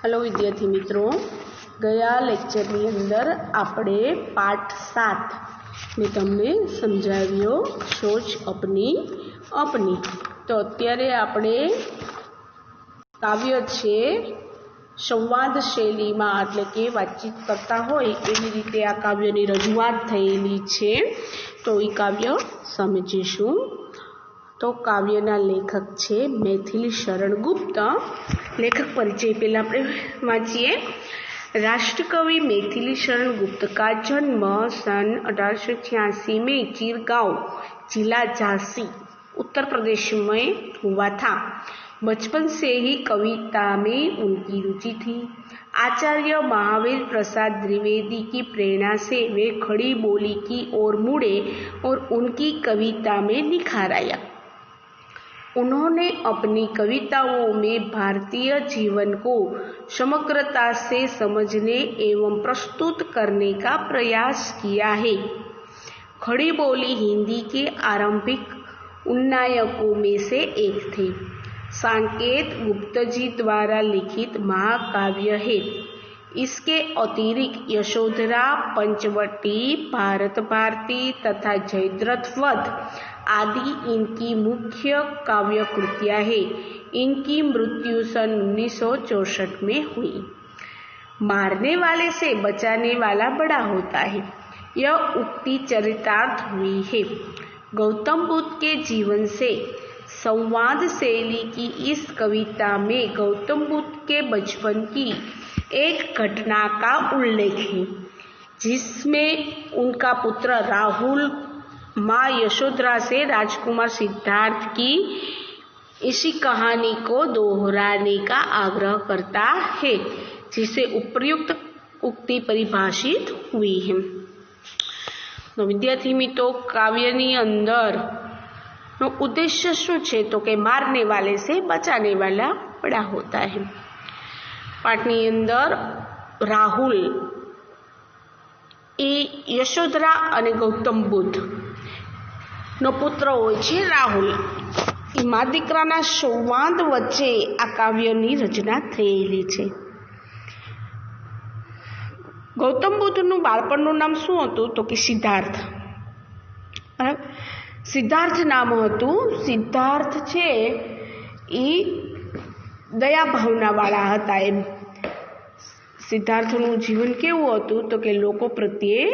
Hello विद्यार्थी मित्रों, गया लेक्चरनी अंदर આપણે પાઠ 7 મેં તમને સમજાવ્યો સોચ अपनी अपनी। તો અત્યારે આપણે કાવ્ય છે સંવાદ શૈલીમાં એટલે કે વાતચીત કરતા હોય એવી રીતે આ કાવ્યની રજૂઆત થયેલી છે, તો એ કાવ્ય સમજીશું। तो काव्यना लेखक छे मैथिली शरण गुप्त। लेखक परिचय पहला अपने वाँचीए। राष्ट्रकवि मैथिली शरण गुप्त का जन्म सन 1886 में चिरगांव जिला झांसी उत्तर प्रदेश में हुआ था। बचपन से ही कविता में उनकी रुचि थी। आचार्य महावीर प्रसाद द्विवेदी की प्रेरणा से वे खड़ी बोली की ओर मुड़े और उनकी कविता में निखार आया। उन्होंने अपनी कविताओं में भारतीय जीवन को समग्रता से समझने एवं प्रस्तुत करने का प्रयास किया है। खड़ी बोली हिंदी के आरंभिक उन्नायकों में से एक थे। साकेत गुप्त जी द्वारा लिखित महाकाव्य है। इसके अतिरिक्त यशोधरा, पंचवटी, भारत भारती तथा जयद्रथ वध आदि इनकी मुख्य काव्य कृतियाँ हैं। इनकी मृत्यु सन 1964 में हुई। मारने वाले से बचाने वाला बड़ा होता है, यह उक्ति चरितार्थ हुई है। गौतम बुद्ध के जीवन से संवाद शैली की इस कविता में गौतम बुद्ध के बचपन की एक घटना का उल्लेख है, जिसमें उनका पुत्र राहुल माँ यशोधरा से राजकुमार सिद्धार्थ की इसी कहानी को दोहराने का आग्रह करता है, जिसे उपर्युक्त उक्ति परिभाषित हुई है। तो विद्यार्थी मित्रों, काव्यनी अंदर नो उद्देश्य शू छे तो के मारने वाले से बचाने वाला बड़ा होता है। पाठनी अंदर राहुल ए यशोधरा अने गौतम बुद्ध नो पुत्र होय छे राहुल। ए मां दीकराना संवाद वच्चे आ काव्यनी रचना थयेली छे। गौतम बुद्धનું બાળપણનું નામ શું હતું તો કે સિદ્ધાર્થ। સિદ્ધાર્થ નામ હતું। સિદ્ધાર્થ છે એ દયા ભાવના વાળા હતા। એમ સિદ્ધાર્થનું જીવન કેવું હતું તો કે લોકો પ્રત્યે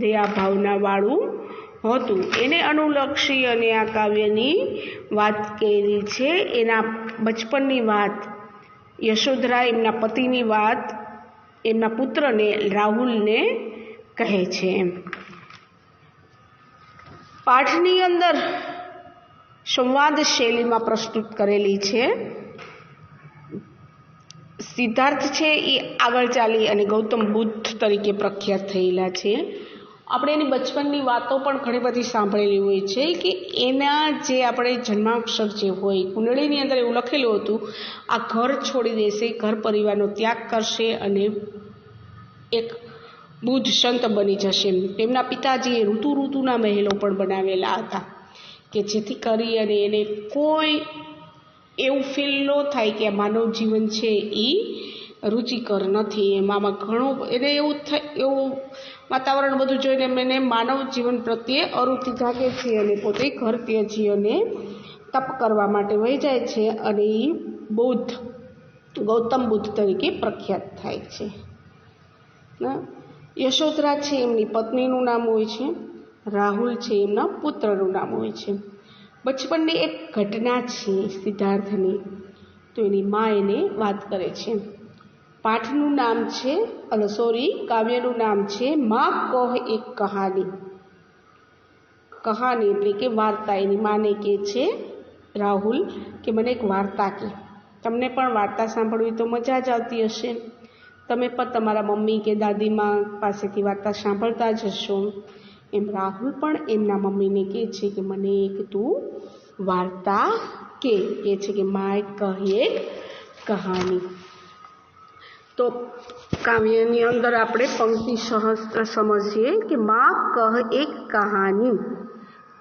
દયા ભાવના વાળું હતું। એને અનુલક્ષી અને આ કાવ્યની વાત કરેલી છે। એના બચપનની વાત, યશોધરા એમના પતિની વાત એમના પુત્રને રાહુલને કહે છે। એમ પાઠની અંદર સંવાદ શૈલીમાં પ્રસ્તુત કરેલી છે। સિદ્ધાર્થ છે એ આગળ ચાલી અને ગૌતમ બુદ્ધ તરીકે પ્રખ્યાત થયેલા છે। આપણે એની બચપનની વાતો પણ ઘણી બધી સાંભળેલી હોય છે કે એના જે આપણે જન્માક્ષર જે હોય કુંડળીની અંદર એવું લખેલું હતું, આ ઘર છોડી દેશે, ઘર પરિવારનો ત્યાગ કરશે અને એક બુદ્ધ સંત બની જશે। તેમના પિતાજીએ ઋતુના મહેલો પણ બનાવેલા હતા કે જેથી કરી અને એને કોઈ એવું ફીલ ન થાય કે માનવ જીવન છે એ રુચિકર નથી। એમાં ઘણું એને એવું વાતાવરણ બધું જોઈને મને માનવ જીવન પ્રત્યે અરુચિ જાગે છે અને પોતે ઘર ત્યજી અને તપ કરવા માટે વહી જાય છે અને એ બુદ્ધ ગૌતમ બુદ્ધ તરીકે પ્રખ્યાત થાય છે। યશોધરા છે એમની પત્નીનું નામ હોય છે, રાહુલ છે એમના પુત્રનું નામ હોય છે। બચપનની એક ઘટના છે સિદ્ધાર્થની, તો એની મા એને વાત કરે છે। પાઠનું નામ છે કાવ્યનું નામ છે માં કહ એક કહાની। કહાની એટલે કે વાર્તા। એની માને કહે છે રાહુલ કે મને એક વાર્તા કહે। તમને પણ વાર્તા સાંભળવી તો મજા જ આવતી હશે। તમે પણ તમારા મમ્મી કે દાદીમા પાસેથી વાર્તા સાંભળતા જ હશો। એમ રાહુલ પણ એમના મમ્મીને કહે છે કે મને એક તું વાર્તા કહે છે કે માં કહે એક કહાની। तो काव्यनी अंदर આપણે पंक्ति सहस्त्र समझिए कि माँ कह एक कहानी।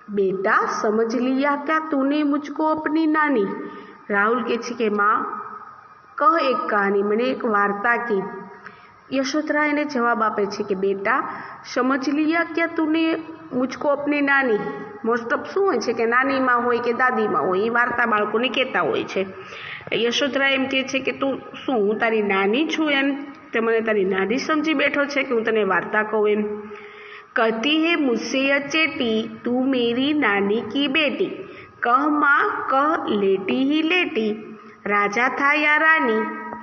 बेटा समझ लिया क्या तूने मुझको अपनी नानी। राहुल के माँ कह एक कहानी, मैंने एक वार्ता की। यशोधरा इन्हें जवाब आपे छे कि बेटा समझ लिया क्या तूने मुझको अपनी नानी। मोस्ट ऑफ શું હોય છે કે નાની માં હોય કે દાદી માં હોય એ વાર્તા બાળકોને કહેતા હોય છે। યશોધરા એમ કહે છે કે તું શું હું તારી નાની છું એમ, તે મને તારી નાની સમજી બેઠો છે કે હું તને વાર્તા કહું એમ। कहती है मुझसे अचेटी तू मेरी नानी की बेटी, कह माँ कह लेटी ही लेटी, राजा था या रानी,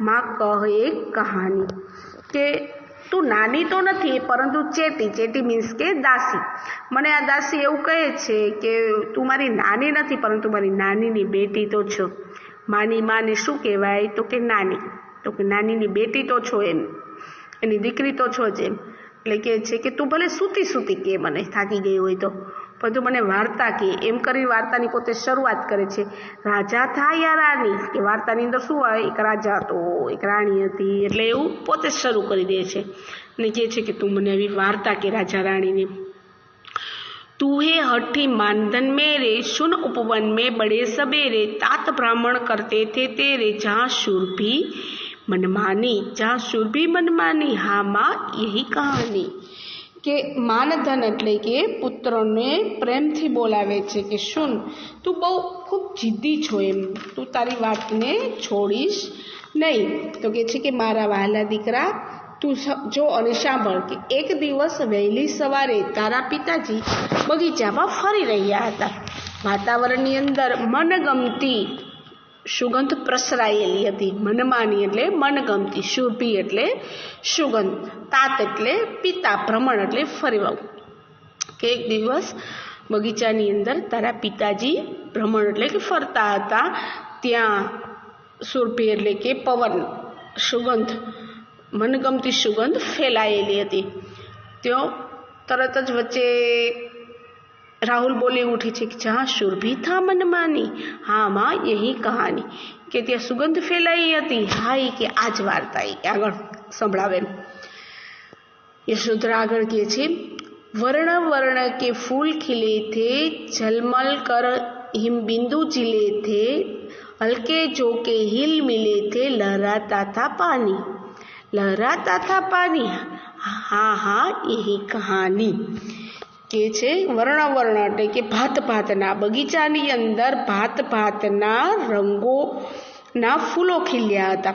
माँ कह एक कहानी। के તું નાની તો નથી પરંતુ ચેટી, ચેટી મીન્સ કે દાસી, મને આ દાસી એવું કહે છે કે તું મારી નાની નથી પરંતુ મારી નાનીની બેટી તો છો। માની માને શું કહેવાય તો કે નાની, તો કે નાનીની બેટી તો છો એમ, એની દીકરી તો છો જ એમ। એટલે કહે છે કે તું ભલે સૂતી સૂતી કે મને થાકી ગઈ હોય તો, પરંતુ મને વાર્તા કે એમ કરી વાર્તાની પોતે શરૂઆત કરે છે। રાજા થા યા રાની, કે વાર્તાની અંદર શું હોય, એક રાજા હતો એક રાણી હતી, એટલે એવું પોતે શરૂ કરી દે છે અને કહે છે કે તું મને આવી વાર્તા કે રાજા રાણીને। तू है हठी मानधन मेरे, सुन उपवन में बड़े सबेरे, तात ब्राह्मण करते थे तेरे, जहाँ शूरभी मनमानी, जहाँ शूरभी मनमानी, हाँ माँ यही कहानी। કે માનધન એટલે કે પુત્રને પ્રેમથી બોલાવે છે કે સુન તું બહુ ખૂબ જિદ્દી છો એમ, તું તારી વાતને છોડીશ નહીં। તો કહે છે કે મારા વહાલા દીકરા તું જો અને સાંભળ કે એક દિવસ વહેલી સવારે તારા પિતાજી બગીચામાં ફરી રહ્યા હતા। વાતાવરણની અંદર મનગમતી સુગંધ પ્રસરાયેલી હતી। મનમાની એટલે મનગમતી, શુભી એટલે સુગંધ, तात એટલે પિતા, ભ્રમણ એટલે ફરવું। કે એક દિવસ બગીચાની અંદર તારા પિતાજી ભ્રમણ એટલે કે ફરતા હતા, ત્યાં સુરભી એટલે કે પવન, સુગંધ, મનગમતી સુગંધ ફેલાયેલી હતી। ત્યાં તરત જ વચ્ચે રાહુલ બોલી ઉઠી છે કે જहाँ सुरभि था मनमानी, हाँ माँ यही कहानी। કે ત્યાં સુગંધ ફેલાઈ હતી, હા એ કે આ જ વાર્તા એ આગળ સંભળાવે। यशोधरा आगळ कहे छे वर्ण वर्ण के फूल खिले थे, झलमल कर हिम बिंदु जिले थे, हल्के झोंके हिल मिले थे, लहराता था पानी, लहराता था पानी, हाँ हाँ यही कहानी। કે છે વર્ણ વર્ણ એટલે કે ભાત ભાતના, બગીચાની અંદર ભાત ભાતના રંગોના ફૂલો ખીલ્યા હતા,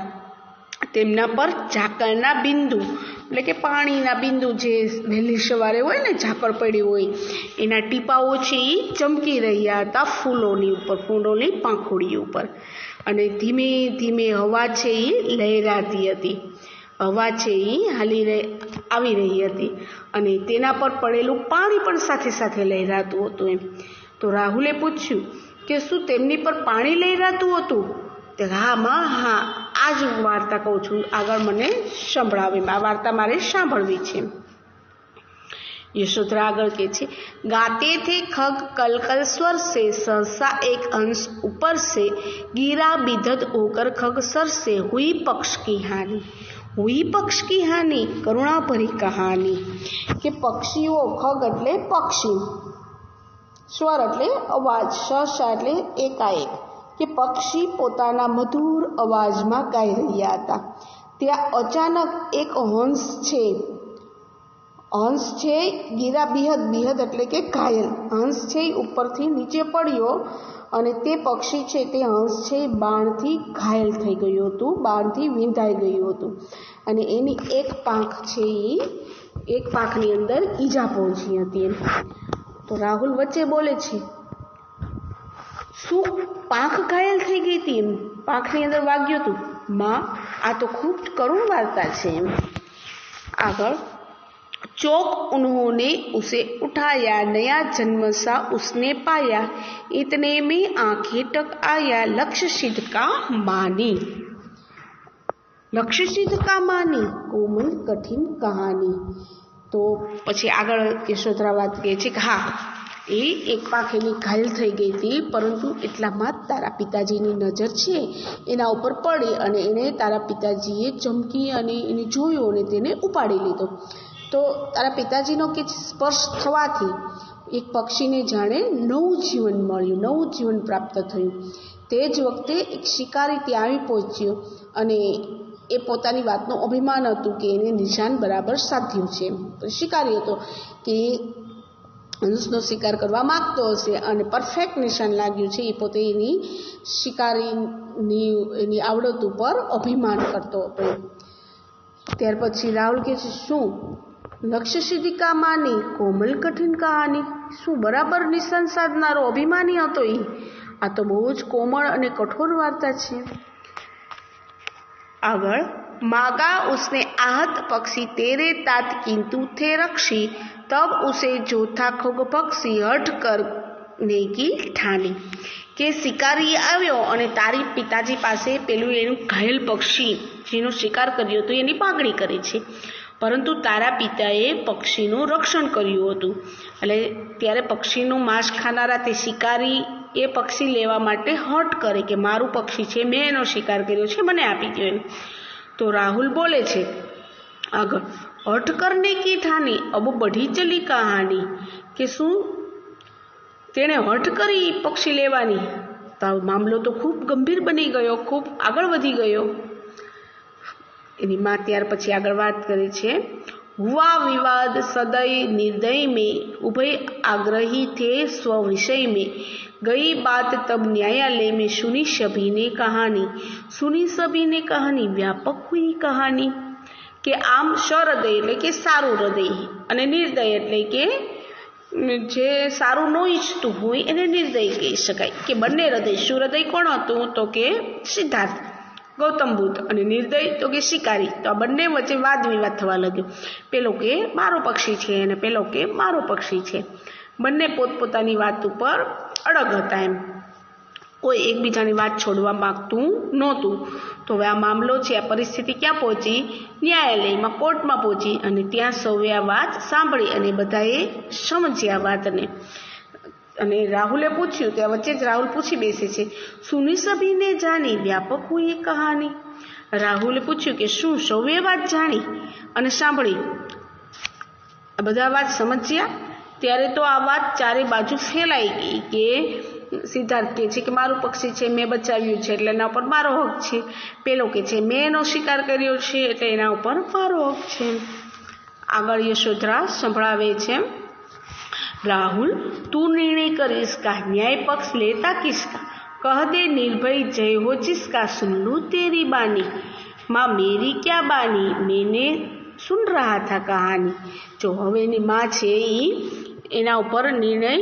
તેમના પર ઝાકળના બિંદુ એટલે કે પાણીના બિંદુ જે વહેલી સવારે હોય ને ઝાકળ પડી હોય એના ટીપાઓ છે એ ચમકી રહ્યા હતા ફૂલોની ઉપર, ફૂલોની પાંખોડી ઉપર, અને ધીમે ધીમે હવા છે એ લહેરાતી હતી, હવા છે એ આવી રહી હતી અને તેના પર પડેલું પાણી પણ સાથે સાથે લહેરાતું હતું એમ। તો રાહુલે પૂછ્યું કે શું તેમની પર પાણી લહેરાતું હતું? તો હા માં હા, આ જ વાર્તા કહું છું, આગળ મને સંભળાવે, આ વાર્તા મારે સાંભળવી છે। यशोधरा आगळ के छे गाते थे खग कल कल स्वर से, सहसा एक अंश ऊपर से, गिरा बिधद होकर खग सर से, हुई पक्ष की हानि, हुई पक्ष की हानि, करुणा भरी कहानी। के पक्षीओ, खग एटले पक्षी, स्वर एटले अवाज, सहसा एटले एकाएक, के पक्षी पोताना मधुर अवाजमां गाई रह्या हता। त्यां अचानक एक हंस छे, हंस छे गीरा बिहद, बिहद एटले के घायल, हंस छे उपरथी नीचे पड्यो અને તે પક્ષી છે તે હંસ છે બાણથી ઘાયલ થઈ ગયું હતું, બાણથી વીંધાઈ ગયું હતું અને એની એક પાંખ છે એક પાંખની અંદર ઈજા પહોંચી હતી એમ। તો રાહુલ વચ્ચે બોલે છે શું પાંખ ઘાયલ થઈ ગઈ હતી એમ, પાંખની અંદર વાગ્યું હતું? માં આ તો ખૂબ કરુણ વાર્તા છે એમ। આગળ चौक उन्होंने उसे उठाया, नया जन्म सा उसने पाया, इतने में आंखें टक आया, लक्ष्य सिद्ध का मानी, लक्ष्य सिद्ध का मानी, कोमल कठिन कहानी। तो પછી આગળ યશોધરા વાત કહે છે કે હા એ એક પાંખ એની ઘાયલ થઈ ગઈ હતી, પરંતુ એટલામાં તારા પિતાજીની નજર છે એના ઉપર પડી અને એને તારા પિતાજીએ ચમકી અને એને જોયો અને તેને ઉપાડી લીધો। તો તારા પિતાજીનો કે સ્પર્શ થવાથી એક પક્ષીને જાણે નવું જીવન મળ્યું, નવું જીવન પ્રાપ્ત થયું। તે જ વખતે એક શિકારી ત્યાં આવી પહોંચ્યો અને એ પોતાની વાતનું અભિમાન હતું કે એને નિશાન બરાબર સાધ્યું છે. શિકારી હતો કે ધનુષનો શિકાર કરવા માગતો હશે અને પરફેક્ટ નિશાન લાગ્યું છે. એ પોતે એની શિકારીની એની આવડત ઉપર અભિમાન કરતો હતો. ત્યાર પછી રાહુલ કહે છે, શું લક્ષ્ય સિદ્ધિ કા માની કોમલ કઠિન કહાની? શું બરાબર નિશાન સાધનારો અભિમાની હતો? આ તો બહુ જ કોમળ અને કઠોર વાર્તા છે. આગળ, मागा उसने आहत पक्षी तेरे तात किंतु थे रक्षी, तब उसे जो था खुग पक्षी हट करने की ठानी. કે શિકારી આવ્યો અને તારી પિતાજી પાસે પેલું એનું ઘાયલ પક્ષી જેનો શિકાર કર્યો હતો એની માગણી કરે છે, પરંતુ તારા પિતાએ પક્ષીનું રક્ષણ કર્યું હતું. એટલે ત્યારે પક્ષીનું માંસ ખાનારા તે શિકારી એ પક્ષી લેવા માટે હટ કરે કે મારું પક્ષી છે, મેં એનો શિકાર કર્યો છે, મને આપી દો એમ. તો રાહુલ બોલે છે આગળ, હટ કરને કી ઠાની અબ બઢી ચલી કહાની. કે શું તેણે હટ કરી પક્ષી લેવાની? તો મામલો તો ખૂબ ગંભીર બની ગયો, ખૂબ આગળ વધી ગયો. એની માં ત્યાર પછી આગળ વાત કરે છે, हुआ विवाद सदय निर्दय में उभय आग्रही थे स्व विषय में, गई बात तब न्यायालय में सुनी सभी ने कहानी. सुनी सभी ने कहानी व्यापक हुई कहानी. કે આમ સહૃદય એટલે કે સારું હૃદય અને નિર્દય એટલે કે જે સારું ન ઈચ્છતું હોય એને નિર્દય કહી શકાય. કે બંને હૃદય, શું હૃદય કોણ હતું? તો કે સિદ્ધાર્થ ગૌતમ બુદ્ધ, અને નિર્દય તો કે શિકારી. તો આ બંને વચ્ચે વાદ વિવાદ થવા લાગ્યો. પેલો કે મારો પક્ષી છે અને પેલો કે મારો પક્ષી છે. બંને પોતપોતાની વાત ઉપર અડગ હતા એમ, કોઈ એકબીજાની વાત છોડવા માગતું નહોતું. તો હવે આ મામલો છે, આ પરિસ્થિતિ ક્યાં પહોંચી? ન્યાયાલયમાં, કોર્ટમાં પહોંચી. અને ત્યાં સૌએ આ વાત સાંભળી અને બધાએ સમજ્યા વાતને. અને રાહુલે પૂછ્યું, ત્યાં વચ્ચે જ રાહુલ પૂછી બેસે છે, સુની સભીને જાણી વ્યાપક હોય એ કહાની. રાહુલે પૂછ્યું કે શું સૌએ વાત જાણી અને સાંભળી, આ બધા વાત સમજ્યા? ત્યારે તો આ વાત ચારે બાજુ ફેલાઈ ગઈ કે સિદ્ધાર્થ કહે છે કે મારું પક્ષી છે, મેં બચાવ્યું છે એટલે એના ઉપર મારો હક છે. પેલો કે છે મેં એનો શિકાર કર્યો છે એટલે એના ઉપર મારો હક છે. આગળ યશોધરા સંભળાવે છે, राहुल तू निर्णय कर इसका, न्याय पक्ष लेता किसका, कह दे निर्भय जय हो जिसका, सुन लूं तेरी बानी, माँ मेरी क्या बानी, मैंने सुन रहा था कहानी. जो હવે એની માં છે એ એના ઉપર નિર્ણય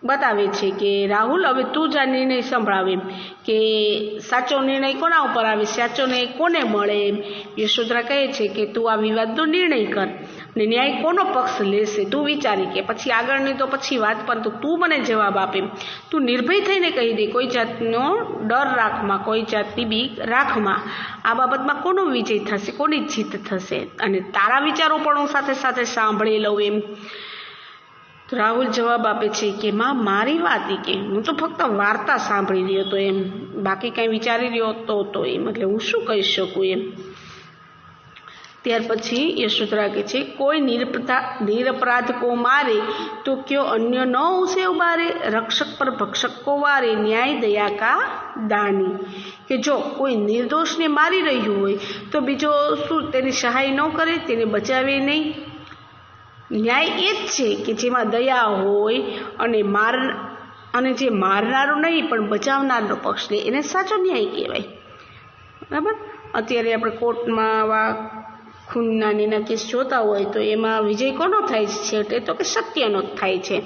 બતાવે છે કે રાહુલ હવે તું જ આ નિર્ણય સંભળાવે કે સાચો નિર્ણય કોના ઉપર આવે, સાચો નિર્ણય કોને મળે એમ. યશોધરા કહે છે કે તું આ વિવાદનો નિર્ણય કર ને ન્યાય કોનો પક્ષ લેશે તું વિચારી, કે પછી આગળની તો પછી વાત, પરંતુ તું મને જવાબ આપે. તું નિર્ભય થઈને કહી દે, કોઈ જાતનો ડર રાખમાં, કોઈ જાતની બીક રાખમાં. આ બાબતમાં કોનો વિજય થશે, કોની જીત થશે, અને તારા વિચારો પણ હું સાથે સાથે સાંભળી લઉં એમ. રાહુલ જવાબ આપે છે કે માં મારી વાત કે હું તો ફક્ત વાર્તા સાંભળી રહ્યો હતો એમ, બાકી કાંઈ વિચારી રહ્યો તો એમ, એટલે હું શું કહી શકું એમ. ત્યાર પછી યશોધરા કહે છે, કોઈ નિરપરાધ કો મારે તો ક્યો અન્ય ન ઉસે ઉબારે, રક્ષક પર ભક્ષક કો વારે, ન્યાય દયા કા દાની. કે જો કોઈ નિર્દોષને મારી રહ્યું હોય તો બીજો શું તેની સહાય ન કરે, તેને બચાવે નહીં. ન્યાય એ જ છે કે જેમાં દયા હોય અને જે મારનારો નહીં પણ બચાવનારનો પક્ષ લે એને સાચો ન્યાય કહેવાય. બરાબર. અત્યારે આપણે કોર્ટમાં આવા ખૂનના નાના કેસ જોતા હોય તો એમાં વિજય કોનો થાય છે? તો કે સત્યનો જ થાય છે,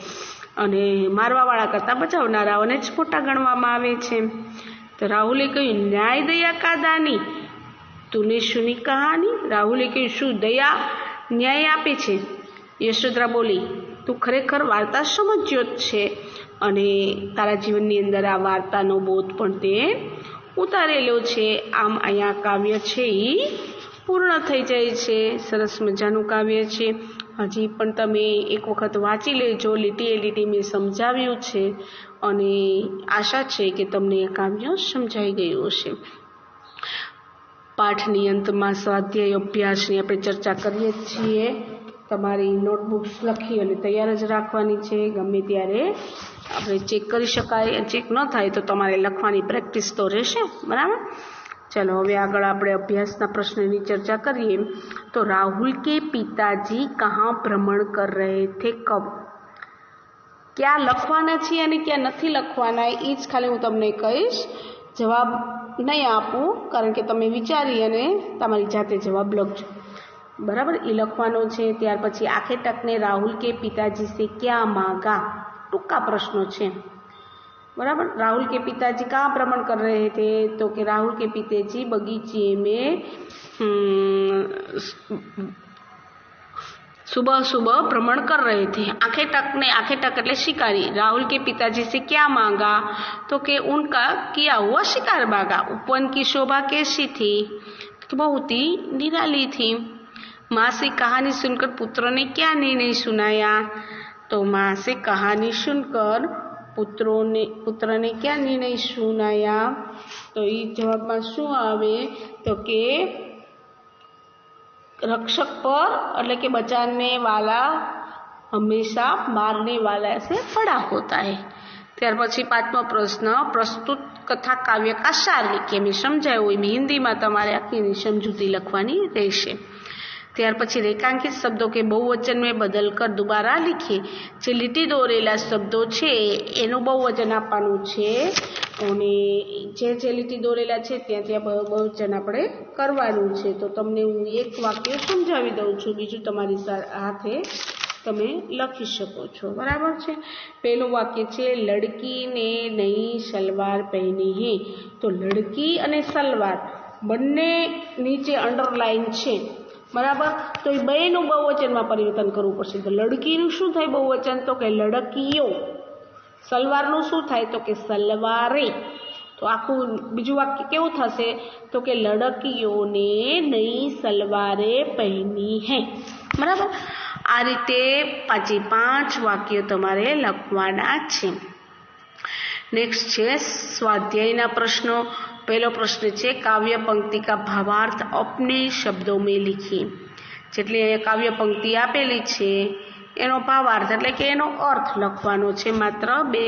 અને મારવાવાળા કરતાં બચાવનારાઓને જ મોટા ગણવામાં આવે છે. તો રાહુલે કહ્યું ન્યાય દયા કા દાની, તુને સુની કહાની. રાહુલે કહ્યું શું દયા ન્યાય આપે છે? યશોધરા બોલી તું ખરેખર વાર્તા સમજ્યો જ છે અને તારા જીવનની અંદર આ વાર્તાનો બોધ પણ તે ઉતારેલો છે. આમ અહીંયા કાવ્ય છે એ પૂર્ણ થઈ જાય છે. સરસ મજાનું કાવ્ય છે. હજી પણ તમે એક વખત વાંચી લેજો, લીટીએ લીટી મેં સમજાવ્યું છે અને આશા છે કે તમને આ કાવ્ય સમજાઈ ગયું હશે. પાઠની અંતમાં સ્વાધ્યાય અભ્યાસની આપણે ચર્ચા કરીએ છીએ. તમારી નોટબુક્સ લખી અને તૈયાર જ રાખવાની છે, ગમે ત્યારે આપણે ચેક કરી શકાય, ચેક ન થાય તો તમારે લખવાની પ્રેક્ટિસ તો રહેશે, બરાબર। चलो હવે આગળ આપણે અભ્યાસના પ્રશ્નની ચર્ચા કરીએ। તો રાहुल के पिताजी कहाँ भ्रमण कर रहे थे कब? क्या લખવાના છે અને क्या નથી લખવાના એ જ ખાલી હું તમને કહીશ, જવાબ નહીં આપું, કારણ કે તમે વિચારી અને તમારી જાતે જવાબ લખજો, બરાબર। એ લખવાનો છે। ત્યાર પછી આખે ટકને રાहुल के पिताजी से क्या मांगा, टूंका प्रश्नो છે, बराबर। राहुल के पिताजी कहाँ भ्रमण कर रहे थे? तो कि राहुल के पिताजी बगीचे में सुबह सुबह भ्रमण कर रहे थे। आंखें टक એટલે शिकारी। राहुल के पिताजी से क्या मांगा? तो कि उनका किया हुआ शिकार मांगा। उपवन की शोभा कैसी थी? बहुत ही निराली थी। माँ से कहानी सुनकर पुत्र ने क्या निर्णय सुनाया? तो माँ से कहानी सुनकर पुत्र ने क्या निर्णय सुनाया? तो ये जवाब में शू आवे? तो के रक्षक पर એટલે કે बचाने वाला हमेशा मारने वाला से बड़ा होता है। ત્યાર પછી પાંચમો પ્રશ્ન, પ્રસ્તુત કથા કાવ્ય કા સાર लिखिए। મેં સમજાયું એમ હિન્દીમાં તમારે આખી સમજૂતી લખવાની રહેશે। ત્યાર પછી રેખાંકિત શબ્દો કે બહુવચન में बदल कर दोबारा लिखिए। જે લીટી દોરેલા શબ્દો છે એનું બહુવચન આપવાનું છે અને જે લીટી દોરેલા છે ત્યાં બહુવચન આપણે કરવાનું છે। તો તમને હું એક વાક્ય સમજાવી દઉં છું, બીજું તમારી હાથે તમે લખી શકો છો, બરાબર છે। પહેલું વાક્ય છે લડકી ને નઈ સલવાર પહેની હે। તો લડકી અને સલવાર બંને નીચે અંડરલાઈન છે, બરાબર। તો એ બેનું બહુવચનમાં પરિવર્તન કરવું પડશે। તો લડકીનું શું થાય બહુવચન? તો કે લડકીઓ। સલવારનું શું થાય? તો કે સલવારે। તો આખું બીજું વાક્ય કેવું થશે? તો કે લડકીઓને નઈ સલવારે પહેની હે, બરાબર। આ રીતે 5 વાક્યો તમારે લખવાના છે। નેક્સ્ટ છે સ્વાધ્યાયના પ્રશ્નો। पहलो प्रश्न है काव्य पंक्ति का भावार्थ अपने शब्दों में लिखिए। જેટલી કાવ્ય પંક્તિ આપેલી છે એનો ભાવાર્થ એટલે કે એનો અર્થ લખવાનો છે। માત્ર બે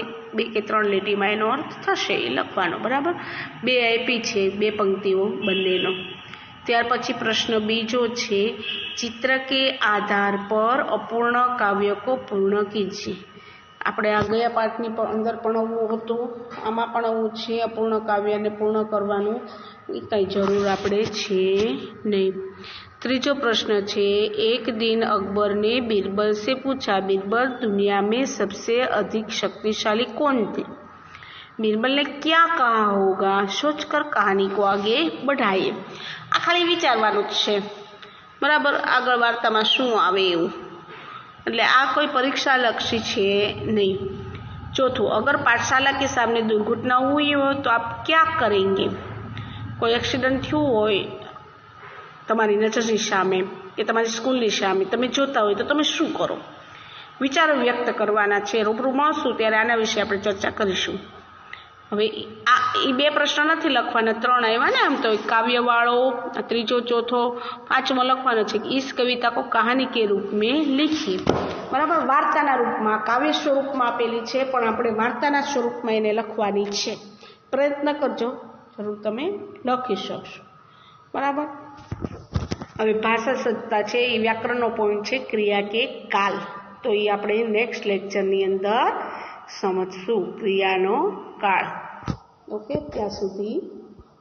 કે 3 લીટીમાં એનો અર્થ થશે એ લખવાનો, બરાબર। 2 આપી છે, 2 પંક્તિઓ બંનેનો। ત્યાર પછી પ્રશ્ન બીજો છે चित्र के आधार पर अपूर्ण काव्य को पूर्ण कीजिए। આપણે આ ગયા પાઠની અંદર ભણવું હતું, આમાં ભણવું છે અપૂર્ણ કાવ્યને પૂર્ણ કરવાનું, એ કંઈ જરૂર આપણે છે નહીં। ત્રીજો પ્રશ્ન છે एक दिन अकबर ने बीरबल से पूछा बीरबल दुनिया में सबसे अधिक शक्तिशाली कौन थे? बीरबल ने क्या कहा होगा? सोचकर कहानी को आगे बढ़ाइए। આ ખાલી વિચારવાનું જ છે, બરાબર। આગળ વાર્તામાં શું આવે એવું, એટલે આ कोई परीक्षा लक्षी है नहीं। चौथो, अगर पाठशाला के सामने दुर्घटना हुई हो तो आप क्या करेंगे? कोई एक्सीडेंट थयो होय तमारी नजरनी सामे के तमारी स्कूलनी सामे तमे जोता होय तो तमे शुं करो? विचारो व्यक्त करवाना छे। रूबरू मळशुं त्यारे आना विषे आपणे चर्चा करीशुं। હવે એ 2 પ્રશ્ન નથી લખવાના, 3 આવ્યા ને આમ તો। કાવ્યવાળો ત્રીજો, ચોથો, પાંચમો લખવાનો છે इस कविता को कहानी के रूप में लिखी, બરાબર। વાર્તાના રૂપમાં, કાવ્ય સ્વરૂપમાં આપેલી છે પણ આપણે વાર્તાના સ્વરૂપમાં એને લખવાની છે। પ્રયત્ન કરજો, જરૂર તમે લખી શકશો, બરાબર। હવે ભાષા સજ્જતા છે એ વ્યાકરણનો પોઈન્ટ છે ક્રિયા કે કાલ। તો એ આપણે નેક્સ્ટ લેક્ચરની અંદર સમજશું, ક્રિયાનો કાળ। ઓકે, ત્યાં સુધી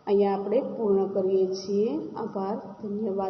અહીંયા આપણે પૂર્ણ કરીએ છીએ। આભાર, ધન્યવાદ।